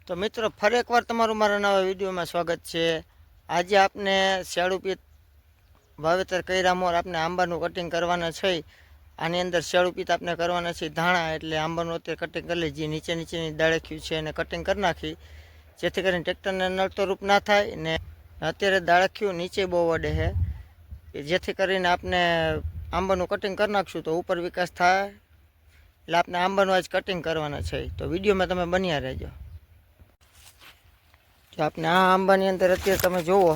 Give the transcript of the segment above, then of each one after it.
તો મિત્રો ફરી એકવાર તમારું મારા નવા વિડીયોમાં સ્વાગત છે। આજે આપણે શેળુપીત વાવેતર કર્યા મોર આપણે આંબાનું કટિંગ કરવાના છે। આની અંદર શેળુપીત આપણે કરવાના છે ધાણા, એટલે આંબાનું અત્યારે કટિંગ કરી લઈએ। નીચેની દાળખ્યું છે એને કટિંગ કરી નાખી, જેથી કરીને ટ્રેક્ટરને નડતો રૂપ ના થાય ને અત્યારે દાળખ્યું નીચે બહુ વડે છે, જેથી કરીને આપણે આંબાનું કટિંગ કરી નાખશું તો ઉપર વિકાસ થાય। એટલે આપણે આંબાનું આજ કટિંગ કરવાના છે, તો વિડીયોમાં તમે બન્યા રહેજો। આપણે આ આંબાની અંદર અત્યારે તમે જુઓ,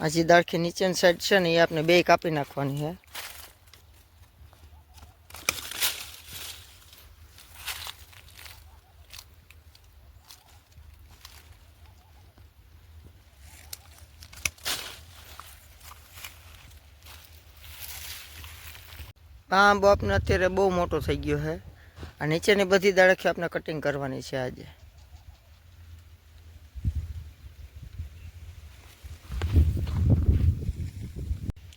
આ જે દાળખી નીચેની સાઈડ છે ને એ આપણે બે કાપી નાખવાની છે। આ આંબો આપણે અત્યારે બહુ મોટો થઈ ગયો છે। આ નીચેની બધી દાળખી આપણે કટિંગ કરવાની છે આજે।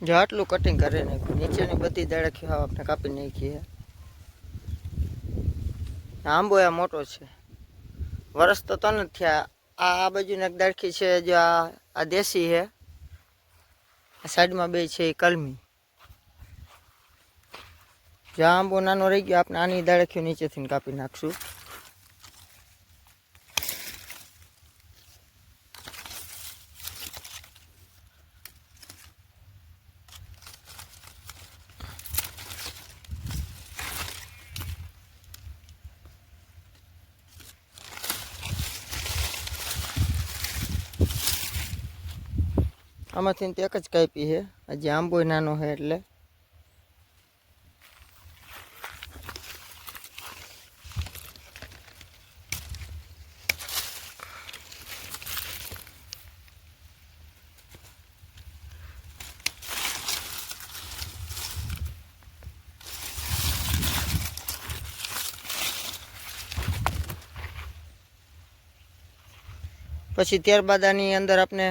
જો આટલું કટિંગ કરી નાખ્યું, નીચેની બધી દાળખીઓ આપણે કાપી નાખી છે। આંબો એ મોટો છે, વરસ તો નથી થયા। આ બાજુની એક દાળખી છે, જો આ દેશી છે, આ સાઈડમાં બે છે એ કલમી। જો આંબો નાનો રહી ગયો, આપણે આની દાળખીઓ નીચેથી કાપી નાખશું। આમાંથી તો એક જ કાપી છે, હજી આંબો નાનો છે એટલે। પછી ત્યારબાદ આની અંદર આપણે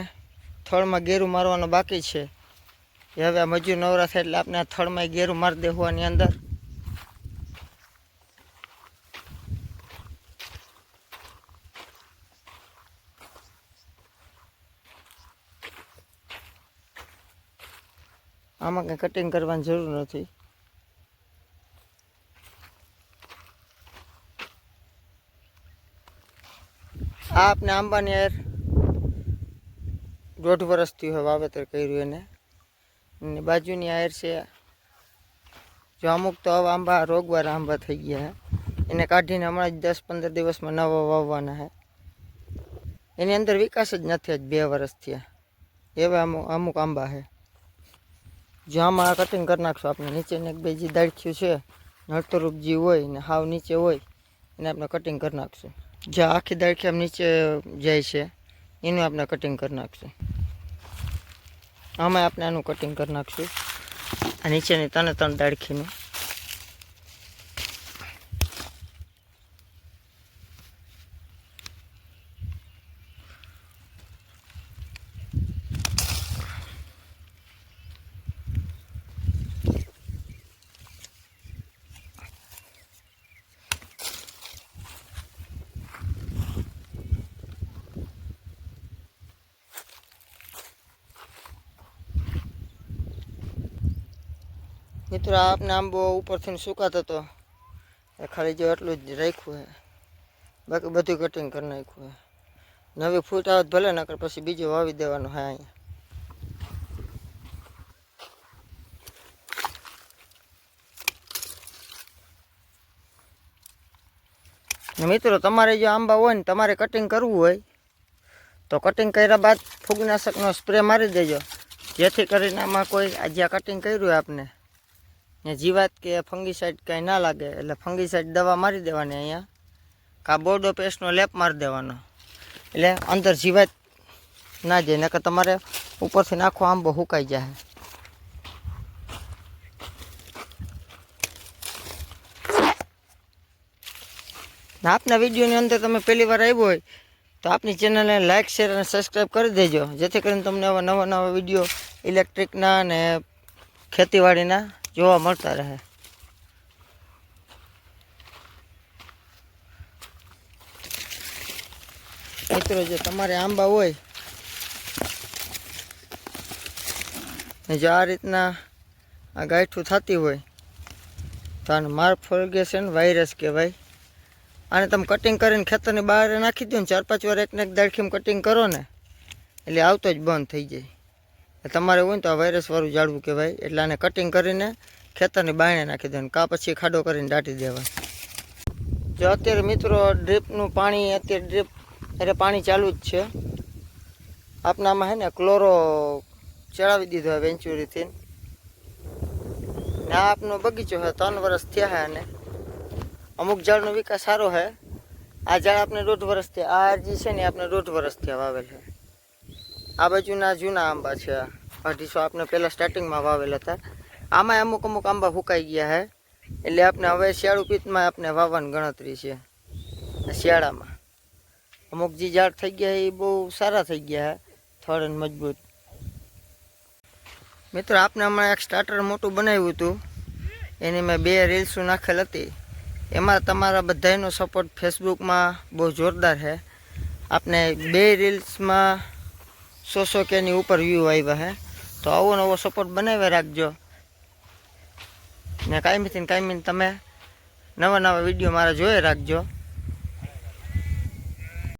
થળમાં ગેરું મારવાનું બાકી છે। એ હવે આ મજૂર નવરા થાય એટલે આપણે આ થળમાં ગેરું મારી દેવું આની અંદર। આમાં કંઈ કટિંગ કરવાની જરૂર નથી। આ આપણે આંબાની યાર 1.5 વર્ષથી હોય વાવેતર કર્યું એને। બાજુની આયર છે, જો અમુક તો હવે આંબા રોગવાળા આંબા થઈ ગયા છે, એને કાઢીને હમણાં જ 10-15 દિવસમાં નવા વાવવાના છે। એની અંદર વિકાસ જ નથી, જ 2 વર્ષ થયા એવા અમુક આંબા છે। જો આમાં કટિંગ કરી નાખશું આપણે, નીચેને એક બે જે દાળખ્યું છે નળતરૂપ જે હોય ને હાવ નીચે હોય એને આપણે કટિંગ કરી નાખશું। જ્યાં આખી દાળખી આમ નીચે જાય છે એનું આપણે કટિંગ કરી નાખશું। આમાં આપણે આનું કટિંગ કરી નાખશું, આ નીચેની 3 દાળખીનું। મિત્રો આપને આંબો ઉપરથી સુકાતો હતો, ખાલી જો એટલું જ રાખ્યું છે, બાકી બધું કટિંગ કરી નાખ્યું છે। નવી ફૂટ આવે ભલે, નકર પછી બીજું વાવી દેવાનું છે અહીંયા। મિત્રો તમારે જો આંબા હોય ને તમારે કટિંગ કરવું હોય તો કટિંગ કર્યા બાદ ફૂગનાશકનો સ્પ્રે મારી દેજો, જેથી કરીને આમાં કોઈ જ્યાં કટિંગ કર્યું હોય આપને ને જીવાત કે ફંગીસાઇડ કાંઈ ના લાગે, એટલે ફંગીસાઇડ દવા મારી દેવાની અહીંયા, કા બોર્ડો પેસ્ટનો લેપ મારી દેવાનો, એટલે અંદર જીવાત ના જાય, નકર તમારે ઉપરથી આખો આંબો સુકાઈ જાય। આપના વિડીયોની અંદર તમે પહેલી વાર આવ્યો હોય તો આપની ચેનલને લાઇક, શેર અને સબસ્ક્રાઈબ કરી દેજો, જેથી કરીને તમને આવા નવા વિડીયો ઇલેક્ટ્રિકના અને ખેતીવાડીના જોવા મળતા રહે। મિત્રો જો તમારે આંબા હોય ને જો આ રીતના આ ગાંઠું થતી હોય તો આને માર્ફોલ્ગેશન વાયરસ કહેવાય. આને તમે કટિંગ કરીને ખેતરની બહાર નાખી દો ને 4-5 વાર એકને એક દાડખીમાં કટિંગ કરો ને એટલે આવતો જ બંધ થઈ જાય. તમારે હોય ને તો આ વાયરસવાળું ઝાડવું કહેવાય. એટલે આને કટિંગ કરીને ખેતરની બાયણે નાખી દેવાનું, કાં પછી ખાડો કરીને દાટી દેવા. જો અત્યારે મિત્રો ડ્રીપનું પાણી અત્યારે ડ્રીપ એટલે પાણી ચાલુ જ છે. આપણે આમાં છે ને ક્લોરો ચડાવી દીધો હોય વેન્ચુરીથી. ને આ આપનો બગીચો છે, 3 વર્ષ થયા છે. અને અમુક ઝાડનો વિકાસ સારો છે. આ ઝાડ આપણે 1.5 વર્ષ થયા. આ અરજી છે ને આપણે 1.5 વર્ષ થયા વાવેલ છે. આ બાજુના જૂના આંબા છે, 250 આપણે પહેલાં સ્ટાર્ટિંગમાં વાવેલા હતા. આમાં અમુક આંબા ફૂંકાઈ ગયા છે. એટલે આપણે હવે શિયાળુ પિત્તમાં આપણે વાવવાની ગણતરી છે. શિયાળામાં અમુક જે ઝાડ થઈ ગયા એ બહુ સારા થઈ ગયા છે, થડ અને મજબૂત. મિત્રો આપણે હમણાં એક સ્ટાર્ટર મોટું બનાવ્યું હતું, એની મેં 2 રીલ્સો નાખેલ હતી. એમાં તમારા બધાનો સપોર્ટ ફેસબુકમાં બહુ જોરદાર છે. આપણે 2 રીલ્સમાં 100 કેની ઉપર વ્યૂ આવ્યા છે. તો આવો નવો સપોર્ટ બનાવી રાખજો ને કાયમીથી કાયમી તમે નવા વિડીયો મારા જોઈ રાખજો.